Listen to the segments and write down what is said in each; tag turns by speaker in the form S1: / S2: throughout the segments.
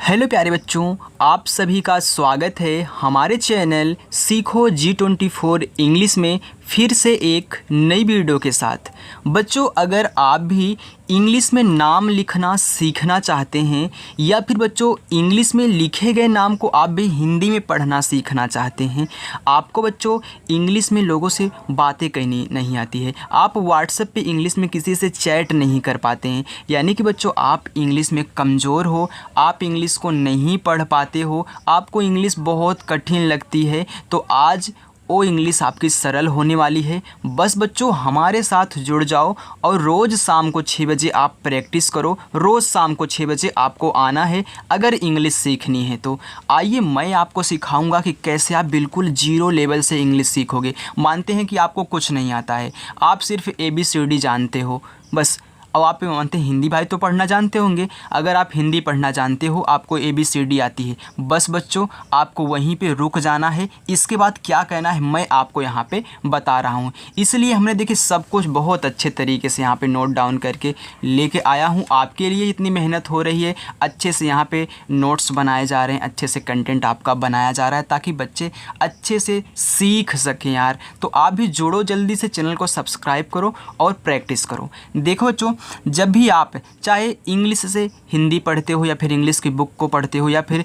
S1: Hello प्यारे बच्चों, आप सभी का स्वागत है हमारे चैनल सीखो G24 इंग्लिश में फिर से एक नई वीडियो के साथ। बच्चों, अगर आप भी इंग्लिश में नाम लिखना सीखना चाहते हैं या फिर बच्चों इंग्लिश में लिखे गए नाम को आप भी हिंदी में पढ़ना सीखना चाहते हैं, आपको बच्चों इंग्लिश में लोगों से बातें करनी नहीं आती है, आप व्हाट्सएप पे इंग्लिश में किसी से चैट नहीं कर पाते हैं, यानी कि बच्चों आप इंग्लिश में कमज़ोर हो, आप इंग्लिश को नहीं पढ़ पाते हो, आपको इंग्लिश बहुत कठिन लगती है, तो आज वो इंग्लिश आपकी सरल होने वाली है। बस बच्चों हमारे साथ जुड़ जाओ और रोज़ शाम को 6 बजे आप प्रैक्टिस करो। रोज़ शाम को 6 बजे आपको आना है अगर इंग्लिश सीखनी है तो। आइए मैं आपको सिखाऊंगा कि कैसे आप बिल्कुल जीरो लेवल से इंग्लिश सीखोगे। मानते हैं कि आपको कुछ नहीं आता है, आप सिर्फ ABCD जानते हो बस। अब आप मानते हैं हिंदी भाई तो पढ़ना जानते होंगे, अगर आप हिंदी पढ़ना जानते हो, आपको ABCD आती है, बस बच्चों आपको वहीं पे रुक जाना है। इसके बाद क्या कहना है मैं आपको यहाँ पे बता रहा हूँ, इसलिए हमने देखिए सब कुछ बहुत अच्छे तरीके से यहाँ पे नोट डाउन करके लेके आया हूँ। आपके लिए इतनी मेहनत हो रही है, अच्छे से यहाँ पे नोट्स बनाए जा रहे हैं, अच्छे से कंटेंट आपका बनाया जा रहा है ताकि बच्चे अच्छे से सीख सकें यार। तो आप भी जुड़ो, जल्दी से चैनल को सब्सक्राइब करो और प्रैक्टिस करो। देखो बच्चों, जब भी आप चाहे इंग्लिश से हिंदी पढ़ते हो या फिर इंग्लिश की बुक को पढ़ते हो या फिर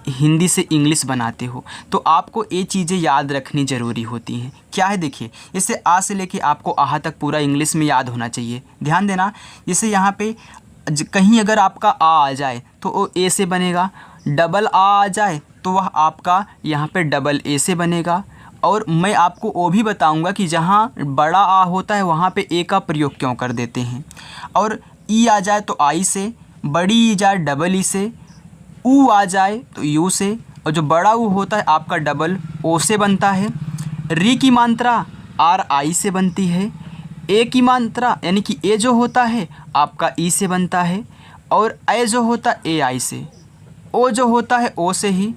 S1: हिंदी से इंग्लिश बनाते हो, तो आपको ये चीज़ें याद रखनी ज़रूरी होती हैं। क्या है देखिए, जैसे आ से लेके आपको आहा तक पूरा इंग्लिश में याद होना चाहिए। ध्यान देना, जैसे यहाँ पे कहीं अगर आपका आ जाए तो वो ए से बनेगा, डबल आ जाए तो वह आपका यहाँ पे डबल ए से बनेगा। और मैं आपको वो भी बताऊंगा कि जहाँ बड़ा आ होता है वहाँ पे ए का प्रयोग क्यों कर देते हैं। और ई आ जाए तो आई से, बड़ी ई जाए डबल ई से, ऊ आ जाए तो यू से, और जो बड़ा ऊ होता है आपका डबल ओ से बनता है। री की मात्रा आर आई से बनती है। ए की मात्रा यानी कि ए जो होता है आपका ई से बनता है, और ए जो होता है ए आई से, ओ जो होता है ओ से ही,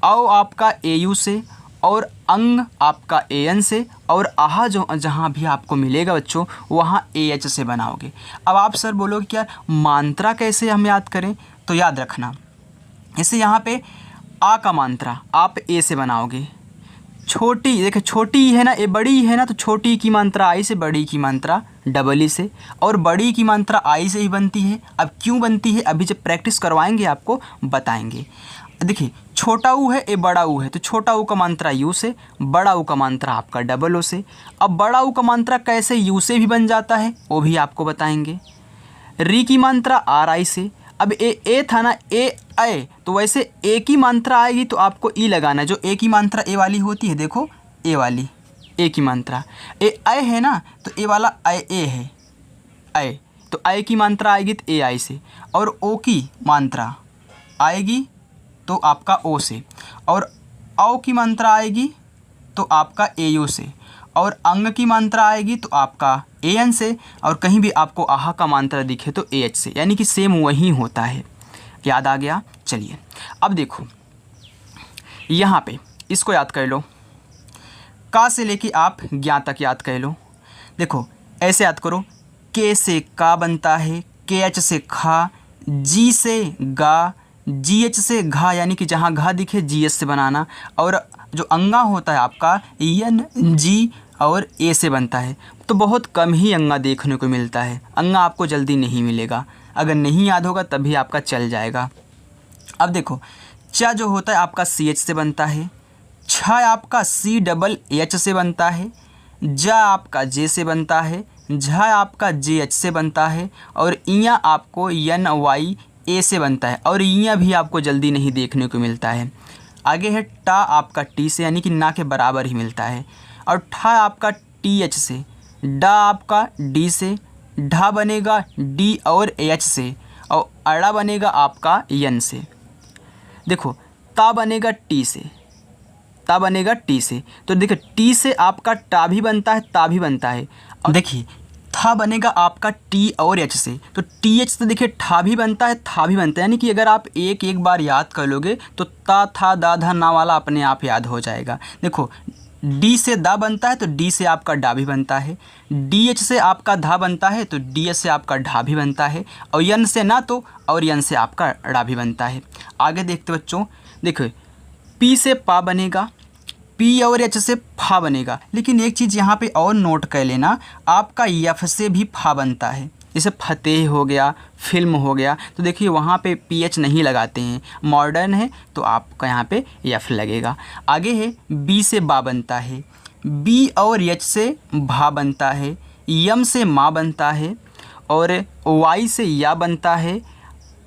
S1: औ आपका ए यू से, और अंग आपका AN से, और आहा जो जहाँ भी आपको मिलेगा बच्चों वहाँ AH से बनाओगे। अब आप सर बोलोगे क्या मात्रा कैसे हम याद करें, तो याद रखना, जैसे यहाँ पे आ का मात्रा आप ए से बनाओगे। छोटी देखिए, छोटी है ना, ए बड़ी है ना, तो छोटी की मात्रा आई से, बड़ी की मात्रा डबल ई से, और बड़ी की मात्रा आई से ही बनती है। अब क्यों बनती है अभी जब प्रैक्टिस करवाएंगे आपको बताएंगे। देखिए छोटा ऊ है, ए बड़ा ऊ है, तो छोटा ऊ का मात्रा यू से, बड़ा ऊ का मात्रा आपका डबल ओ से। अब बड़ा ऊ का मात्रा कैसे यू से भी बन जाता है वो भी आपको बताएंगे। री की मात्रा आर आई से, अब ए था ना, ए तो वैसे ए की मात्रा आएगी तो आपको ई लगाना, जो ए की मात्रा ए वाली होती है, देखो ए वाली ए की मात्रा, ए है ना, तो ए वाला ए है, ए तो ए की मात्रा आएगी तो ए आई से, और ओ की मात्रा आएगी तो आपका ओ से, और औ की मात्रा आएगी तो आपका AU से, और अंग की मात्रा आएगी तो आपका AN से, और कहीं भी आपको आहा का मात्रा दिखे तो AH से, यानी कि सेम वही होता है। याद आ गया? चलिए अब देखो यहाँ पे इसको याद कर लो, का से लेके आप ज्ञा तक याद कर लो। देखो ऐसे याद करो, के से का बनता है, KH से खा, जी से गा, GH से घा, यानी कि जहाँ घा दिखे GH से बनाना, और जो अंगा होता है आपका EN G और A से बनता है। तो बहुत कम ही अंगा देखने को मिलता है, अंगा आपको जल्दी नहीं मिलेगा, अगर नहीं याद होगा तभी आपका चल जाएगा। अब देखो चा जो होता है आपका CH से बनता है, छा आपका CH से बनता है, जा आपका J से बनता है, झा आपका JH से बनता है, और इया आपको NY ए से बनता है, और यहाँ भी आपको जल्दी नहीं देखने को मिलता है। आगे है टा आपका टी से, यानी कि ना के बराबर ही मिलता है, और ठा आपका TH से, डा आपका डी से, ढा बनेगा डी और AH से, और अड़ा बनेगा आपका यन से। देखो ता बनेगा टी से, ता बनेगा टी से, तो देखिए टी से आपका टा भी बनता है, ता भी बनता है। और देखिए था बनेगा आपका टी और एच से, तो TH से देखिए ठा भी बनता है, था भी बनता है, यानी कि अगर आप एक बार याद कर लोगे तो ता था दा धा ना वाला अपने आप याद हो जाएगा। देखो डी से दा बनता है तो डी से आपका डा भी बनता है, डी एच से आपका धा बनता है तो डी एच से आपका ढा भी बनता है, और यन से ना तो और यन से आपका ड़ा भी बनता है। आगे देखते बच्चों, देखो पी से पा बनेगा, पी और एच से फा बनेगा, लेकिन एक चीज़ यहाँ पे और नोट कर लेना, आपका यफ से भी फा बनता है। जैसे फतेह हो गया, फिल्म हो गया, तो देखिए वहाँ पे पी एच नहीं लगाते हैं, मॉडर्न है तो आपका यहाँ पे यफ लगेगा। आगे है बी से बा बनता है, बी और एच से भा बनता है, यम से माँ बनता है, और वाई से या बनता है,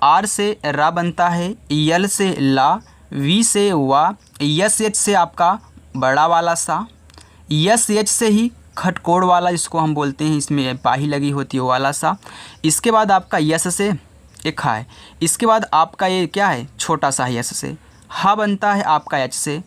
S1: आर से रा बनता है, यल से ला, वी से वा, यस एच से आपका बड़ा वाला सा, यस एच से ही खटकोड़ वाला जिसको हम बोलते हैं, इसमें पाही लगी होती है वो वाला सा। इसके बाद आपका यस से एक हा है, इसके बाद आपका ये क्या है छोटा सा यस से, हा बनता है आपका एच से,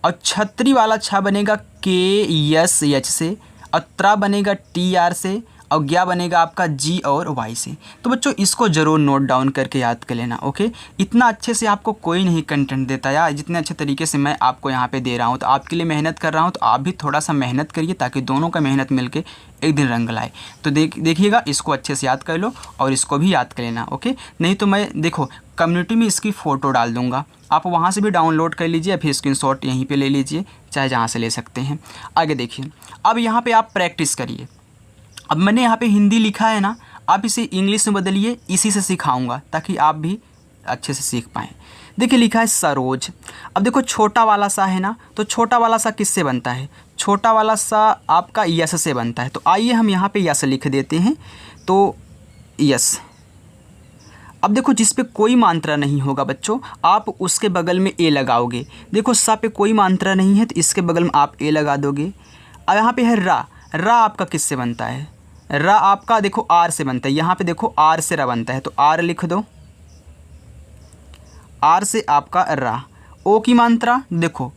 S1: और छतरी वाला छा बनेगा के यस एच से, और त्रा बनेगा टी आर से, और ज्ञा बनेगा आपका जी और वाई से। तो बच्चों इसको ज़रूर नोट डाउन करके याद कर लेना। ओके, इतना अच्छे से आपको कोई नहीं कंटेंट देता यार, जितने अच्छे तरीके से मैं आपको यहाँ पे दे रहा हूँ, तो आपके लिए मेहनत कर रहा हूँ, तो आप भी थोड़ा सा मेहनत करिए ताकि दोनों का मेहनत मिलके एक दिन रंग लाए। तो देखिएगा, इसको अच्छे से याद कर लो और इसको भी याद कर लेना। ओके, नहीं तो मैं देखो कम्युनिटी में इसकी फ़ोटो डाल दूँगा, आप वहाँ से भी डाउनलोड कर लीजिए, फिर स्क्रीनशॉट यहीं पे ले लीजिए, चाहे जहाँ से ले सकते हैं। आगे देखिए, अब यहाँ पे आप प्रैक्टिस करिए। अब मैंने यहाँ पे हिंदी लिखा है ना, आप इसे इंग्लिश में बदलिए, इसी से सिखाऊंगा ताकि आप भी अच्छे से सीख पाएँ। देखिए लिखा है सरोज। अब देखो छोटा वाला सा है ना, तो छोटा वाला सा किससे बनता है, छोटा वाला सा आपका यस से बनता है। तो आइए हम यहाँ पे यस लिख देते हैं, तो यस। अब देखो जिस पे कोई मात्रा नहीं होगा बच्चों, आप उसके बगल में ए लगाओगे। देखो सा पे कोई मात्रा नहीं है तो इसके बगल में आप ए लगा दोगे। अब यहाँ पे है रा, रा आपका किससे बनता है, रा आपका देखो आर से बनता है, यहाँ पे देखो आर से रा बनता है तो आर लिख दो, आर से आपका रा। ओ की मात्रा देखो,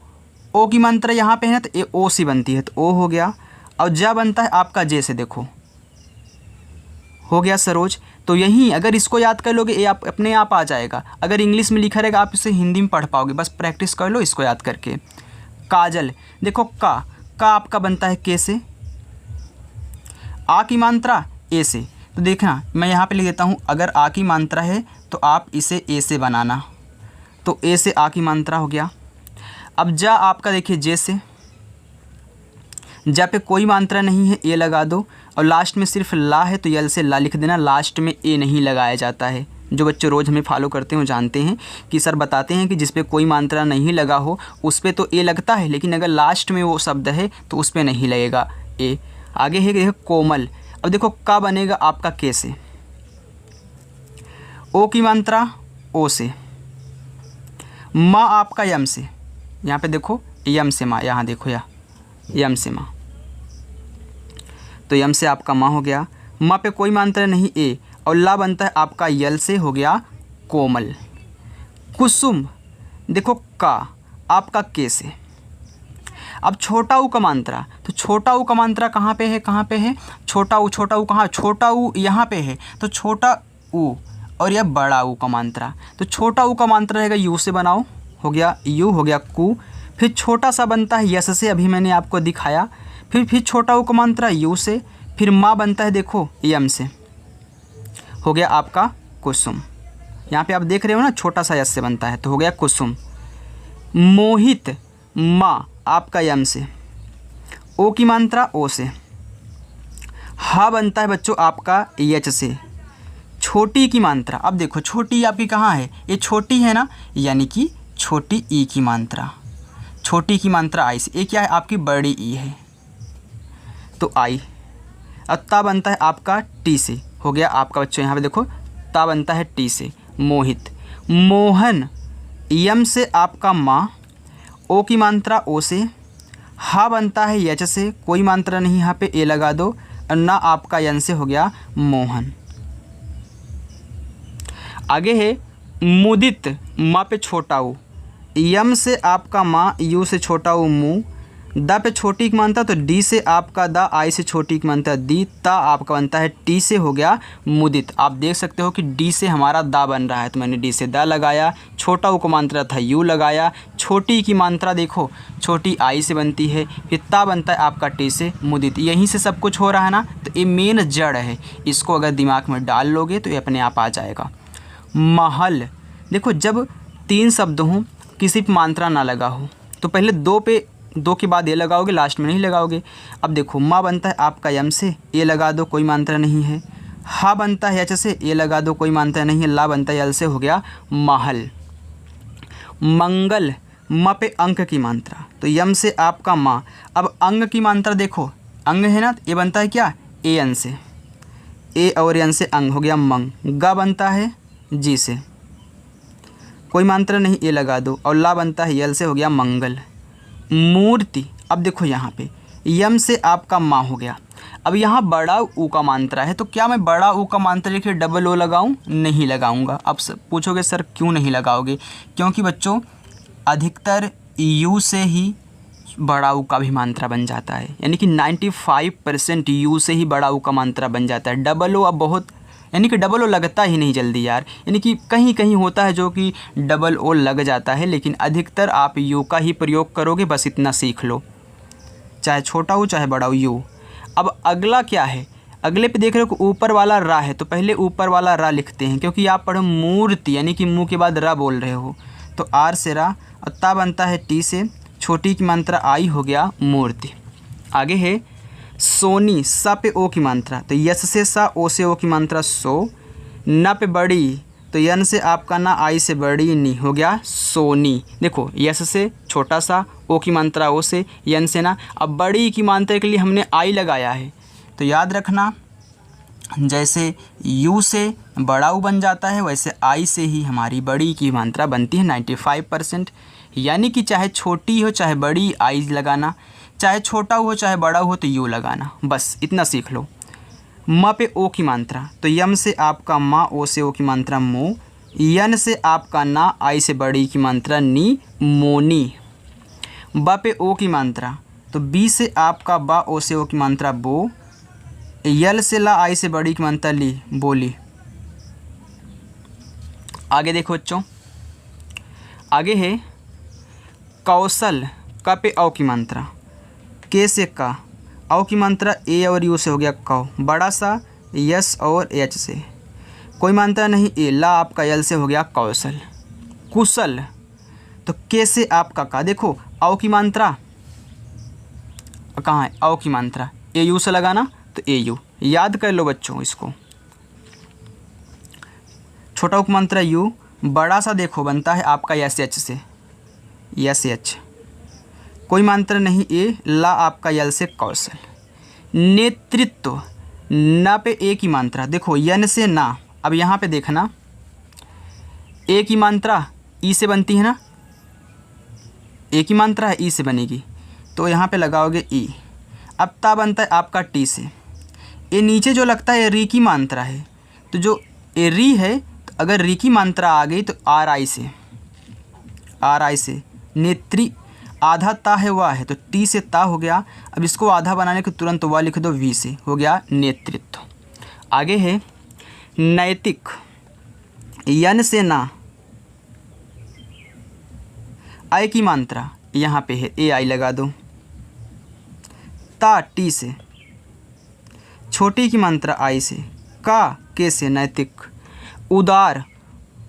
S1: ओ की मात्रा यहाँ पे है ना तो ए ओ से बनती है तो ओ हो गया, और जा बनता है आपका जे से, देखो हो गया सरोज। तो यहीं अगर इसको याद कर लोगे ये आप अपने आप आ जाएगा। अगर इंग्लिश में लिखा रहेगा आप इसे हिंदी में पढ़ पाओगे, बस प्रैक्टिस कर लो इसको याद करके। काजल देखो का आपका बनता है के से, आ की मात्रा ए से, तो देखना मैं यहाँ पे लिख देता हूँ, अगर आ की मात्रा है तो आप इसे ए से बनाना, तो ए से आ की मात्रा हो गया। अब जा आपका देखिए जे से, जा पे कोई मात्रा नहीं है ए लगा दो, और लास्ट में सिर्फ ला है तो यल से ला लिख देना, लास्ट में ए नहीं लगाया जाता है। जो बच्चे रोज़ हमें फॉलो करते हैं वो जानते हैं कि सर बताते हैं कि जिस पे कोई मात्रा नहीं लगा हो उस पे तो ए लगता है, लेकिन अगर लास्ट में वो शब्द है तो उस पे नहीं लगेगा ए। आगे है देखो कोमल। अब देखो का बनेगा आपका के से, ओ की मात्रा ओ से, माँ आपका यम से, यहाँ पे देखो यम से माँ, यहाँ देखो या यम से माँ, तो यम से आपका माँ हो गया। माँ पे कोई मात्रा नहीं ए, और ला बनता है आपका यल से, हो गया कोमल। कुसुम देखो का आपका के से। अब छोटा ऊ का मात्रा, तो छोटा ऊ का मात्रा कहाँ पे है, कहाँ पे है छोटा ऊ कहाँ, छोटा ऊ यहाँ पे है, तो छोटा ऊ और यह बड़ा ऊ का मात्रा, तो छोटा ऊ का मात्रा रहेगा यू से बनाओ, हो गया यू, हो गया कू। फिर छोटा सा बनता है यस से, अभी मैंने आपको दिखाया। फिर छोटा ऊ का मात्रा यू से, फिर माँ बनता है देखो यम से, हो गया आपका कुसुम। यहाँ पे आप देख रहे हो ना छोटा सा यस से बनता है तो हो गया कुसुम। मोहित माँ आपका यम से, ओ की मात्रा ओ से, हा बनता है बच्चों आपका यच से। छोटी की मात्रा, अब देखो छोटी आपकी कहाँ है, ये छोटी है ना, यानी कि छोटी ई की मात्रा, छोटी की मात्रा आई से, ये क्या है आपकी बड़ी ई है तो आई। अब ता बनता है आपका टी से, हो गया आपका बच्चों यहाँ पे देखो ता बनता है टी से, मोहित। मोहन यम से आपका माँ, ओ की मात्रा ओ से, हा बनता है यच से, कोई मात्रा नहीं यहाँ पे ए लगा दो, और ना आपका यन से, हो गया मोहन। आगे है मुदित, माँ पे छोटा ऊ, यम से आपका माँ, यू से छोटा ऊ मू, द पे छोटी की मात्रा, तो डी से आपका द, आई से छोटी की मात्रा दी, ता आपका बनता है टी से हो गया मुदित। आप देख सकते हो कि डी से हमारा दा बन रहा है, तो मैंने डी से दा लगाया, छोटा उ का मात्रा था यू लगाया, छोटी की मात्रा देखो छोटी आई से बनती है, फिर ता बनता है आपका टी से मुदित। यहीं से सब कुछ हो रहा है ना, तो ये मेन जड़ है, इसको अगर दिमाग में डाल लोगे तो ये अपने आप आ जाएगा। महल, देखो जब 3 शब्द हों, किसी पे मात्रा ना लगा हो, तो पहले दो के बाद ये लगाओगे, लास्ट में नहीं लगाओगे। अब देखो माँ बनता है आपका यम से, ये लगा दो, कोई मात्रा नहीं है। हा बनता है एच से, ये लगा दो, कोई मात्रा नहीं है। ला बनता है यल से, हो गया महल। मंगल, म पे अंक की मात्रा, तो यम से आपका माँ। अब अंग की मात्रा देखो, अंग है ना, ये बनता है क्या, ए एन से, ए और एन से अंग, हो गया मंग। ग बनता है जी से, कोई मात्रा नहीं, ये लगा दो, और ला बनता है यल से, हो गया मंगल। मूर्ति, अब देखो यहाँ पे यम से आपका माँ हो गया। अब यहाँ बड़ा ऊ का मात्रा है, तो क्या मैं बड़ा ऊ का मात्रा लिखे डबल ओ लगाऊँ? नहीं लगाऊंगा। अब पूछोगे सर क्यों नहीं लगाओगे? क्योंकि बच्चों अधिकतर यू से ही बड़ा ऊ का भी मात्रा बन जाता है, यानी कि 95% यू से ही बड़ा ऊ का मात्रा बन जाता है। डबल ओ अब बहुत, यानी कि डबल ओ लगता ही नहीं जल्दी यार, यानी कि कहीं कहीं होता है जो कि डबल ओ लग जाता है, लेकिन अधिकतर आप यू का ही प्रयोग करोगे, बस इतना सीख लो, चाहे छोटा हो चाहे बड़ा हो, यू। अब अगला क्या है, अगले पे देख रहे हो ऊपर वाला रा है, तो पहले ऊपर वाला रा लिखते हैं, क्योंकि आप पढ़ो मूर्ति, यानी कि मुँह के बाद रा बोल रहे हो, तो आर से रा, और ता बनता है टी से, छोटी की मात्रा आई, हो गया मूर्ति। आगे है सोनी, सा पे ओ की मात्रा, तो यस से सा, ओ से ओ की मात्रा सो। न पे बड़ी, तो यन से आपका ना, आई से बड़ी नी, हो गया सोनी। देखो यस से छोटा सा, ओ की मात्रा ओ से, यन से ना। अब बड़ी की मात्रा के लिए हमने आई लगाया है, तो याद रखना जैसे यू से बड़ा ऊ बन जाता है, वैसे आई से ही हमारी बड़ी की मात्रा बनती है 95%। यानी कि चाहे छोटी हो चाहे बड़ी, आई लगाना, चाहे छोटा हो चाहे बड़ा हो तो यू लगाना, बस इतना सीख लो। म पे ओ की मात्रा, तो यम से आपका माँ, ओ से ओ की मात्रा मो, यन से आपका ना, आई से बड़ी की मात्रा नी, मोनी। ब पे ओ की मात्रा, तो बी से आपका बा, ओ से ओ की मात्रा बो, यल से ला, आई से बड़ी की मात्रा ली, बोली। आगे देखो बच्चों, आगे है कौशल, क पे औ की मात्रा, के से का, औ की मात्रा ए और यू से, हो गया कौ। बड़ा सा यस और एच से, कोई मात्रा नहीं, ए, ला आपका यल से, हो गया कौशल। कुशल, तो के से आपका का, देखो औ की मात्रा कहाँ है, औ की मात्रा ए यू से लगाना, तो ए यू याद कर लो बच्चों इसको। छोटा उप मात्रा यू, बड़ा सा देखो बनता है आपका यस एच से, यस एच, कोई मात्रा नहीं, ए, ला आपका यल से कौशल। नेतृत्व, ना पे ए की मात्रा, देखो यन से ना, अब यहाँ पे देखना ए की मात्रा ई से बनती है ना, ए की मात्रा है ई से बनेगी, तो यहाँ पे लगाओगे ई। अब ता बनता है आपका टी से, ए नीचे जो लगता है री की मात्रा है, तो जो ए री है, तो अगर री की मात्रा आ गई तो आर आई से, आर आई से। नेत्री, आधा ता है वाह है, तो टी से ता हो गया। अब इसको आधा बनाने के तुरंत वाह लिख दो, वी से, हो गया नेतृत्व। आगे है नैतिक, यन से ना, आई की मात्रा यहाँ पे है, ए आई लगा दो, ता टी से, छोटी की मात्रा आई से, का के से, नैतिक। उदार,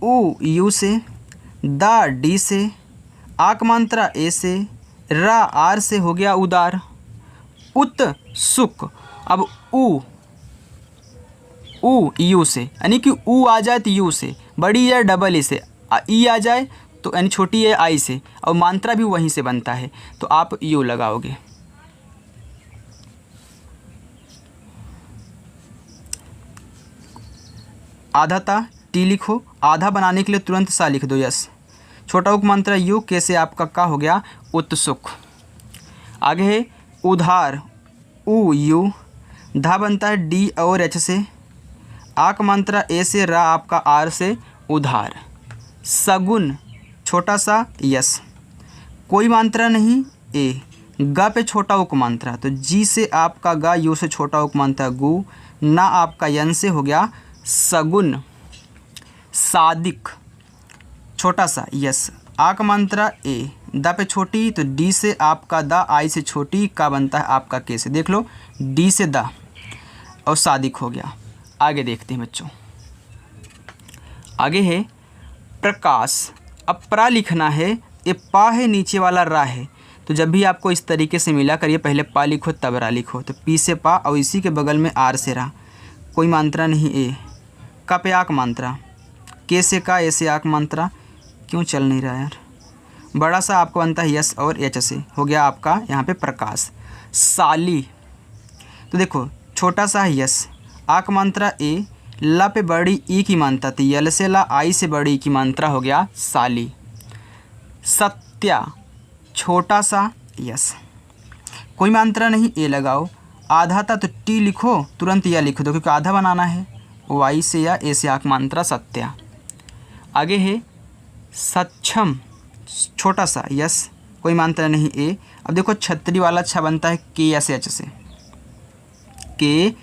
S1: उ यू से, दा डी से, आक मात्रा ए से, रा आर से, हो गया उदार। उत्सुक, अब उ यू से, यानी कि उ आ जाए तो यू से, बड़ी या डबल ई से, ई आ जाए तो यानी छोटी है आई से, और मात्रा भी वहीं से बनता है, तो आप यू लगाओगे। आधा ता टी लिखो, आधा बनाने के लिए तुरंत सा लिख दो, यस। छोटा उप मात्रा यू, के से आपका का, हो गया उत्सुक। आगे है उधार, उ यू, धा बनता है डी और एच से, आक मात्रा ए से, रा आपका आर से, उधार। सगुन, छोटा सा यस, कोई मात्रा नहीं, ए, ग पे छोटा उपमांत्रा, तो जी से आपका गा, यू से छोटा उपमांत्रा गु, ना आपका यन से हो गया सगुन, सादिक छोटा सा यस, आ का मात्रा ए, द पे छोटी तो डी से आपका द, आई से छोटी, का बनता है आपका के से, देख लो डी से द और सादिक हो गया। आगे देखते हैं बच्चों, आगे है प्रकाश। अब प्रा लिखना है, ये पा है नीचे वाला रा है, तो जब भी आपको इस तरीके से मिला करिए, पहले पा लिखो तब रा लिखो, तो पी से पा और इसी के बगल में आर से रा, कोई मात्रा नहीं ए, का पे आक मात्रा, के से का, ए से आक मात्रा, क्यों चल नहीं रहा यार, बड़ा सा आपको बनता है यस और एच से, हो गया आपका यहाँ पे प्रकाश। साली, तो देखो छोटा सा है यस, आक मात्रा ए, ला पे बड़ी ई की मात्रा थी, यल से ला, आई से बड़ी ई की मात्रा, हो गया साली। सत्या, छोटा सा यस, कोई मात्रा नहीं ए लगाओ, आधा था तो टी लिखो, तुरंत या लिख दो क्योंकि आधा बनाना है, वाई से या ए से आक मात्रा सत्या। आगे है सक्षम, छोटा सा यस, कोई मात्रा नहीं ए, अब देखो छतरी वाला अच्छा बनता है के एस एच से, के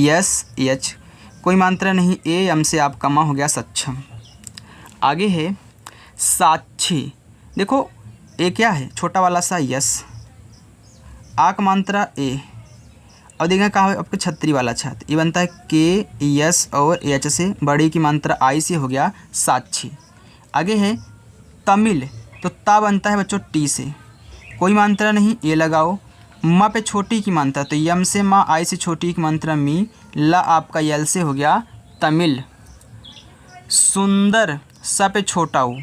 S1: एस एच, कोई मात्रा नहीं ए, एम से आपका माँ, हो गया सक्षम। आगे है साक्षी, देखो ए क्या है, छोटा वाला सा यस, आक मात्रा ए, और देखा कहाँ है आपके छतरी वाला छत, ये बनता है के एस और एच से, बड़ी की मात्रा आई से, हो गया साक्षी। आगे है तमिल, तो ता बनता है बच्चों टी से, कोई मात्रा नहीं ए लगाओ, माँ पे छोटी की मात्रा, तो यम से माँ, आई से छोटी की मात्रा मी, ला आपका यल से, हो गया तमिल। सुंदर, सा पे छोटा ऊ,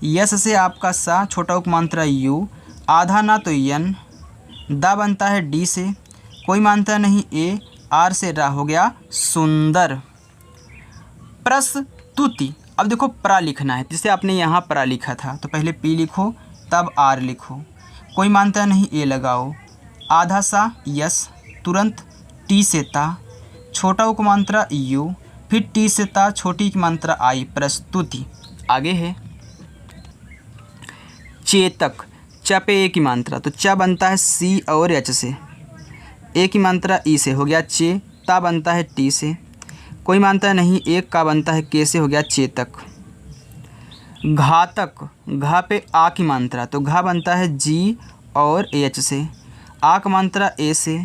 S1: यस से आपका सा, छोटा उप मात्रा यू, आधा ना तो यन, दा बनता है डी से, कोई मात्रा नहीं ए, आर से रा, हो गया सुंदर। प्रस्तुति, अब देखो प्रा लिखना है, जैसे आपने यहाँ प्रा लिखा था तो पहले पी लिखो तब आर लिखो, कोई मात्रा नहीं ए लगाओ, आधा सा यस, तुरंत टी से ता, छोटा उप मात्रा यू, फिर टी से ता, छोटी की मात्रा आई, प्रस्तुति। आगे है चेतक, च पे ए की मात्रा, तो च बनता है सी और एच से, ए की मात्रा ई से, हो गया चे, ता बनता है टी से, कोई मात्रा नहीं, एक का बनता है के से, हो गया चेतक। घातक, घा पे आ की मात्रा, तो घा बनता है जी और एच से, आ का मात्रा ए से,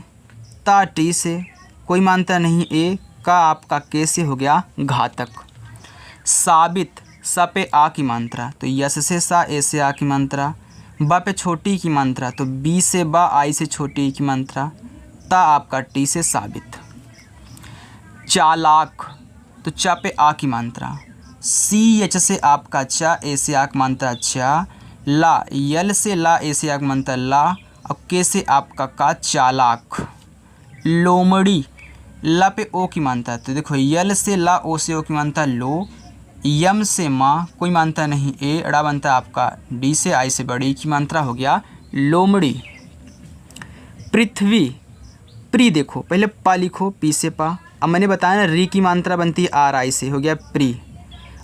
S1: ता टी से, कोई मात्रा नहीं ए, का आपका के से, हो गया घातक। साबित, सा पे आ की मात्रा, तो यस से सा, ए से आ की मात्रा, बा पे छोटी की मात्रा, तो बी से बा, आई से छोटी की मात्रा, ता आपका टी से साबित। चालाक, तो चा पे आ की मात्रा, सी एच से आपका चा, ए से आक मात्रा चा, ला यल से ला, ए से आक मात्रा ला, और के से आपका का चालाक। लोमड़ी, ला पे ओ की मात्रा, तो देखो यल से ला, ओ से ओ की मात्रा लो, यम से माँ, कोई मात्रा नहीं ए, अड़ा बनता है आपका डी से, आई से बड़ी की मात्रा, हो गया लोमड़ी। पृथ्वी, प्री, देखो पहले पा लिखो, पी से पा, अब मैंने बताया ना री की मात्रा बनती है आर आई से, हो गया प्री,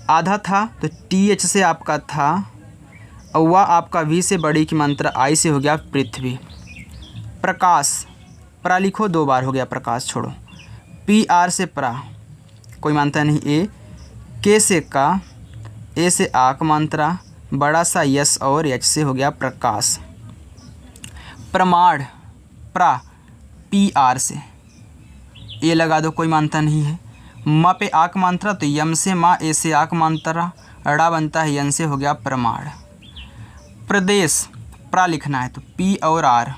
S1: आधा था तो टी एच से आपका था, और वह आपका वी से बड़ी की मात्रा आई से, हो गया पृथ्वी। प्रकाश, प्रा लिखो दो बार, हो गया प्रकाश, छोड़ो, पी आर से प्रा, कोई मात्रा नहीं ए, के से का, ए से आक मात्रा, बड़ा सा यस और एच से, हो गया प्रकाश। प्रमाण, प्रा पी आर से, ए लगा दो, कोई मात्रा नहीं है, म पे आक मात्रा, तो यम से माँ, ए से आक मात्रा, अड़ा बनता है यन से, हो गया प्रमाण। प्रदेश, प्रा लिखना है तो पी और आर,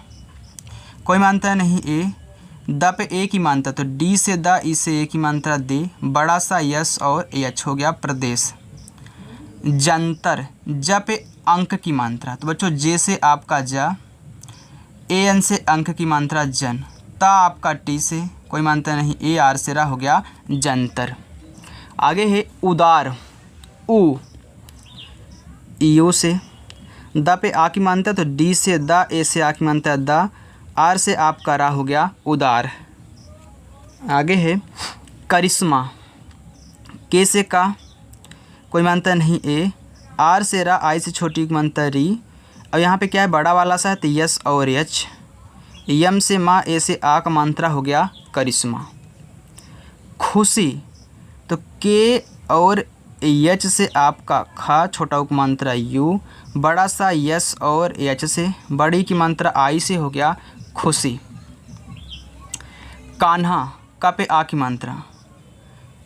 S1: कोई मात्रा नहीं ए, द पे ए की मात्रा, तो डी से द, ई से ए की मात्रा दे, बड़ा सा यस और एच, हो गया प्रदेश। जंतर, ज पे अंक की मात्रा, तो बच्चों जे से आपका जा, ए एन से अंक की मात्रा जन, ता आपका टी से, कोई मात्रा नहीं ए, आर से रा, हो गया जंतर। आगे है उदार, उ ईओ से, द पे आ की मात्रा, तो डी से द, ए से आ की मात्रा द, आर से आपका रा, हो गया उदार। आगे है करिश्मा, के से का, कोई मात्रा नहीं ए, आर से रा, आई से छोटी की मात्रा री, और यहाँ पे क्या है बड़ा वाला सा है तो यस और एच, यम से माँ, ए से आ का मात्रा हो गया करिश्मा। खुशी, तो के और एच से आपका खा, छोटा उक मात्रा यू, बड़ा सा यस और एच से, बड़ी की मात्रा आई से हो गया खुशी। कान्हा, का पे आ की मात्रा,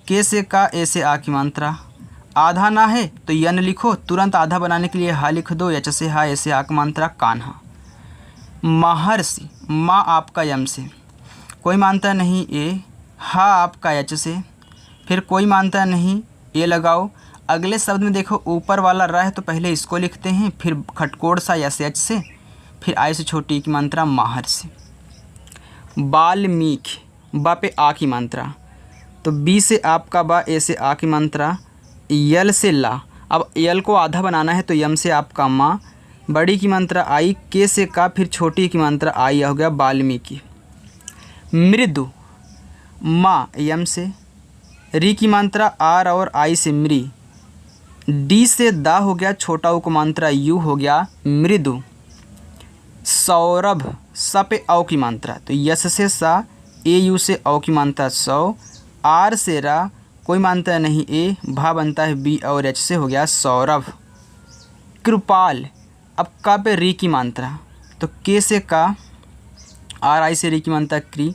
S1: के से का, ए से आ की मात्रा। आधा ना है तो यन लिखो, तुरंत आधा बनाने के लिए हा लिख दो, एच से हा, ए से आ की मात्रा कान्हा। महर्षि, माँ आपका यम से, कोई मानता नहीं ए, हा आपका एच से, फिर कोई मानता नहीं ए लगाओ। अगले शब्द में देखो ऊपर वाला र है तो पहले इसको लिखते हैं, फिर खटकोड़ सा यस एच से, फिर आई से छोटी की मात्रा महर्षि। वाल्मीकि, बा पे आ की मात्रा, तो बी से आपका बा, ए से आ की मात्रा, यल से ला। अब यल को आधा बनाना है तो यम से आपका माँ, बड़ी की मात्रा आई, के से का, फिर छोटी की मात्रा आई, हो गया वाल्मीकि। मृदु, माँ यम से, री की मात्रा आर और आई से मृ, डी से दा हो गया, छोटा उ को मात्रा यू, हो गया मृदु। सौरभ, स पे औ की मात्रा, तो यस से सा, ए यू से औ की मात्रा सौ, आर से रा, कोई मात्रा नहीं ए, भा बनता है बी और एच से, हो गया सौरभ। कृपाल, अब का पे री की मात्रा, तो के से का, आर आई से री की मात्रा क्री,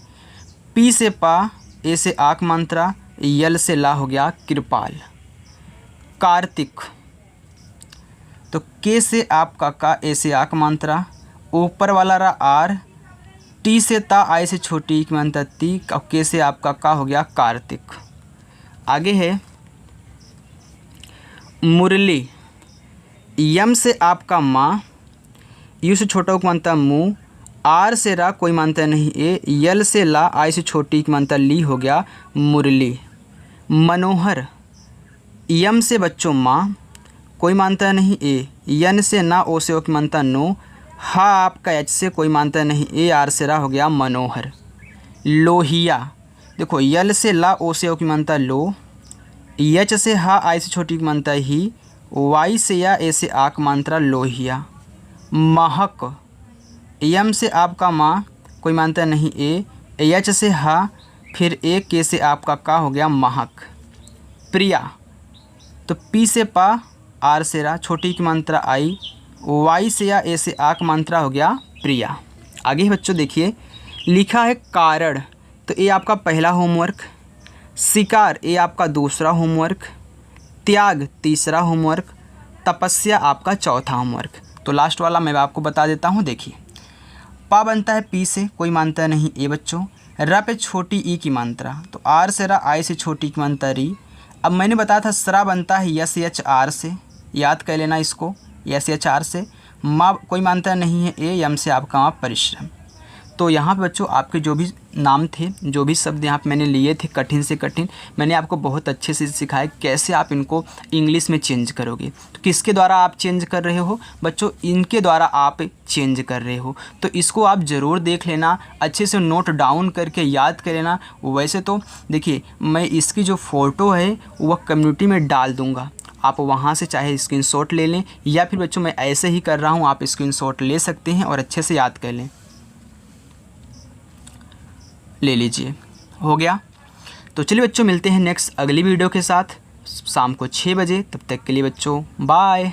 S1: पी से पा, ए से आ की मात्रा, यल से ला, हो गया कृपाल। कार्तिक, तो के से आपका का, ए से आ की मात्रा, ऊपर वाला रा आर, टी से ता, आई से छोटी की मात्रा ती, और के से आपका का, हो गया कार्तिक। आगे है मुरली, यम से आपका माँ, यू से छोटा की मात्रा मुँह, आर से रा, कोई मात्रा नहीं ए, यल से ला, आई से छोटी की मात्रा ली, हो गया मुरली। मनोहर, यम से बच्चों माँ, कोई मात्रा नहीं ए, यन से ना, ओ से ओ की मात्रा नो, हा आपका एच से, कोई मात्रा नहीं ए, आर से रा, हो गया मनोहर। लोहिया, देखो यल से ला, ओ से ओ की मात्रा लो, एच से हा, आई से छोटी की मात्रा ही, वाई से या, ए से आ की मात्रा लोहिया। महक, यम से आपका माँ, कोई मात्रा नहीं ए, एच से हा, फिर ए, के से आपका का, हो गया महक। प्रिया, तो पी से पा, आर से रा, छोटी की मात्रा आई, वाई से या, ए से आ की मात्रा, हो गया प्रिया। आगे बच्चों देखिए लिखा है कारण, तो ये आपका पहला होमवर्क, शिकार ये आपका दूसरा होमवर्क, त्याग तीसरा होमवर्क, तपस्या आपका चौथा होमवर्क। तो लास्ट वाला मैं आपको बता देता हूँ। देखिए पा बनता है पी से, कोई मात्रा नहीं ए बच्चों, र पे छोटी ई की मात्रा, तो आर से रा, आई से छोटी की मात्रा री। अब मैंने बताया था सरा बनता है यस एच आर से, याद कर लेना इसको, यस एच आर से। माँ कोई मात्रा नहीं है ए, यम से आपका माँ परिश्रम। तो यहाँ पे बच्चों आपके जो भी नाम थे, जो भी शब्द यहाँ पे मैंने लिए थे कठिन से कठिन, मैंने आपको बहुत अच्छे से सिखाया कैसे आप इनको इंग्लिश में चेंज करोगे। तो किसके द्वारा आप चेंज कर रहे हो बच्चों? इनके द्वारा आप चेंज कर रहे हो। तो इसको आप ज़रूर देख लेना, अच्छे से नोट डाउन करके याद कर लेना। वैसे तो देखिए मैं इसकी जो फ़ोटो है वह कम्युनिटी में डाल दूँगा, आप वहाँ से चाहे स्क्रीनशॉट ले लें, या फिर बच्चों मैं ऐसे ही कर रहा हूँ, आप स्क्रीनशॉट ले सकते हैं और अच्छे से याद कर लें। ले लीजिए, हो गया। तो चलिए बच्चों मिलते हैं नेक्स्ट अगली वीडियो के साथ शाम को 6 बजे। तब तक के लिए बच्चों बाय।